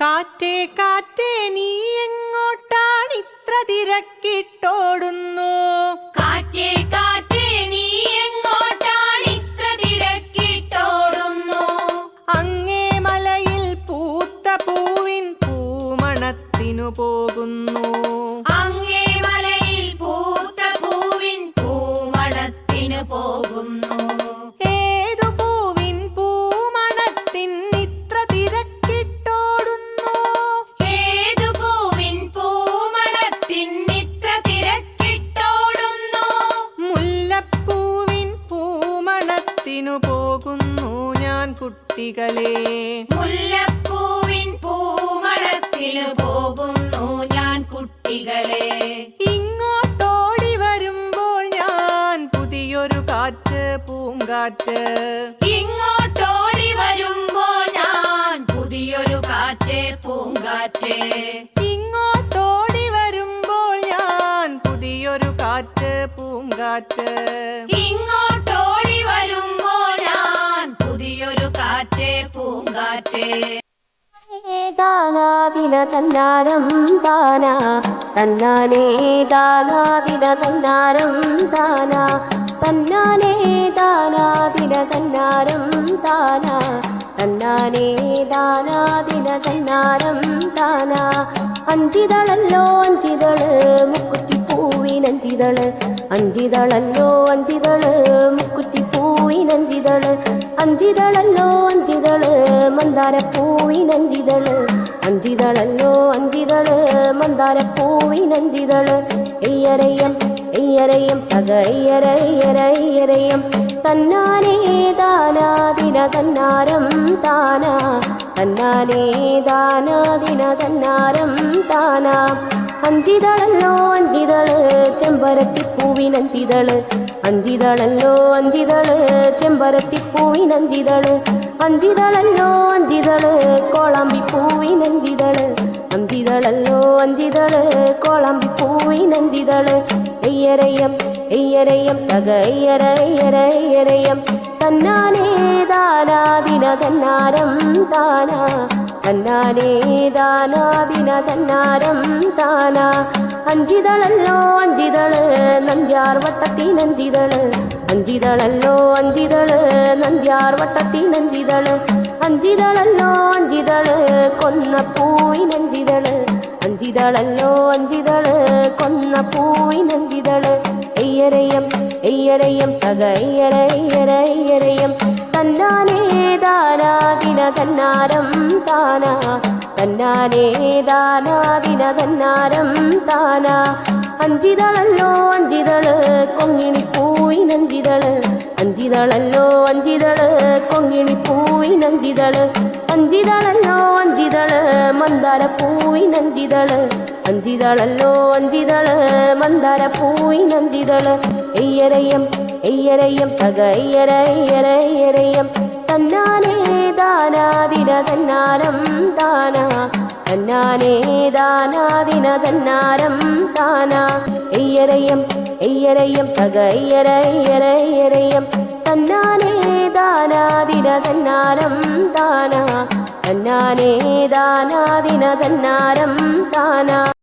കാറ്റേ കാറ്റേ നീ എങ്ങോട്ടാണിത്ര തിരക്കിട്ടോടുന്നു? കാറ്റേ കാറ്റേ നീ എങ്ങോട്ടാണിത്ര തിരക്കിട്ടോടുന്നു? അങ്ങേ മലയിൽ പൂത്ത പൂവിൻ പൂമണത്തിനു പോകുന്നു. അങ്ങേ മലയിൽ പൂത്ത പൂവിൻ പൂമണത്തിനു പോകുന്നു. ഏതു പൂവിൻ പൂമണത്തിൻ ഇത്ര തിരക്കിട്ടോടുന്നു? ഏതു പൂവിൻ പൂമണത്തിൻ ഇത്ര തിരക്കിട്ടോടുന്നു? മുല്ലപ്പൂവിൻ പൂമണത്തിനു പോകുന്നു ഞാൻ കുട്ടികളെ. മുല്ലപ്പൂവിൻ പൂമണത്തിനു പോകുന്നു ഞാൻ കുട്ടികളെ. ഇങ്ങോട്ടോടി വരുമ്പോൾ ഞാൻ പുതിയൊരു കാറ്റ് പൂങ്കാറ്റ്. ഇങ്ങോട്ടോടി വരുമ്പോൾ ഞാൻ പുതിയൊരു കാറ്റ് പൂങ്കാറ്റ്. ഇങ്ങോട്ടോടി വരുമ്പോൾ ഞാൻ പുതിയൊരു കാറ്റ് പൂങ്കാറ്റ്. ഇങ്ങോട്ടോടി വരുമ്പോൾ ഞാൻ പുതിയൊരു കാറ്റ് പൂങ്കാറ്റ്. ദാനാദിന തന്നാരം ദാനാ തന്നാനേ ദാനാദിന തന്നാരം ദാനാ തന്നാനേ ദാനാദിന തന്നാരം ദാനാ തന്നാനേ ദാനാദിന തന്നാരം ദാനാ. അഞ്ചിതളല്ലോ അഞ്ചിതള് മുക്കുറ്റിപ്പൂവിനഞ്ചിതള്. അഞ്ചിതളല്ലോ അഞ്ചിതള് മുക്കുറ്റിപ്പൂവിനഞ്ചിതള്. അഞ്ചിതളല്ലോ അഞ്ചിതള് മന്ദാരപ്പൂവിനഞ്ചിതള്. അഞ്ചിതളല്ലോ അഞ്ചിതള് മന്ദാരപ്പൂവിനഞ്ചിതള്. എയ്യരയ്യം എയ്യരയ്യം തക എയ്യര എയ്യര എയ്യരയ്യം തന്നാനേ ദാനാദിന തന്നാരം താനാ തന്നാനേ ദാനാദിന തന്നാരം താനാ. അഞ്ചിതളല്ലോ അഞ്ചിതള് ചെമ്പരത്തിപ്പൂവിനഞ്ചിതള്. അഞ്ചിതളല്ലോ അഞ്ചിതള് ചെമ്പരത്തിപ്പൂവിനഞ്ചിതള്. അഞ്ചിതളല്ലോ അഞ്ചിതള് കോളാമ്പിപ്പൂവിനഞ്ചിതള്. അഞ്ചിതളല്ലോ അഞ്ചിതള് കോളാമ്പിപ്പൂവിനഞ്ചിതള്. എയ്യരയ്യം എയ്യരയ്യം തക എയ്യര എയ്യര എയ്യരയ്യം തന്നാനേ ദാനാദിന തന്നാരം താനാ തന്നാനേ ദാനാദിന തന്നാരം താനാ. അഞ്ചിതളല്ലോ അഞ്ചിതള് നന്ദ്യാർ വട്ടത്തിനഞ്ചിതള്. അഞ്ചിതളല്ലോ അഞ്ചിതള് നന്ദ്യാർ വട്ടത്തിനഞ്ചിതള്. അഞ്ചിതളല്ലോ അഞ്ചിതള് കൊന്നപ്പൂവിനഞ്ചിതള്. അഞ്ചിതളല്ലോ അഞ്ചിതള് കൊന്നപ്പൂവിനഞ്ചിതള്. എയ്യരയ്യം എയ്യരയ്യം തക എയ്യര എയ്യര എയ്യരയ്യം തന്നാനേ ദാനാദിന തന്നാരം താനാ തന്നാനേ ദാനാദിന തന്നാരം താനാ. അഞ്ചിതളല്ലോ അഞ്ചിതള് കൊങ്ങിണിപ്പൂവിനഞ്ചിതള്. അഞ്ചിതളല്ലോ അഞ്ചിതള് കൊങ്ങിണിപ്പൂവിനഞ്ചിതള്. അഞ്ചിതളല്ലോ അഞ്ചിതള് മന്ദാരപ്പൂവിനഞ്ചിതള്. അഞ്ചിതളല്ലോ അഞ്ചിതള് മന്ദാരപ്പൂവിനഞ്ചിതള്. എയ്യരയ്യം എയ്യരയ്യം തക എയ്യര എയ്യര എയ്യരയ്യം തന്നാനേ ദാനാദിന തന്നാരം താനാ തന്നാനേ ദാനാദിന തന്നാരം താനാ. എയ്യരയ്യം എയ്യരയ്യം തക എയ്യര എയ്യര എയ്യരയ്യം തന്നാനേ ദാനാദിന തന്നാരം താനാ തന്നാനേ ദാനാദിന തന്നാരം താനാ.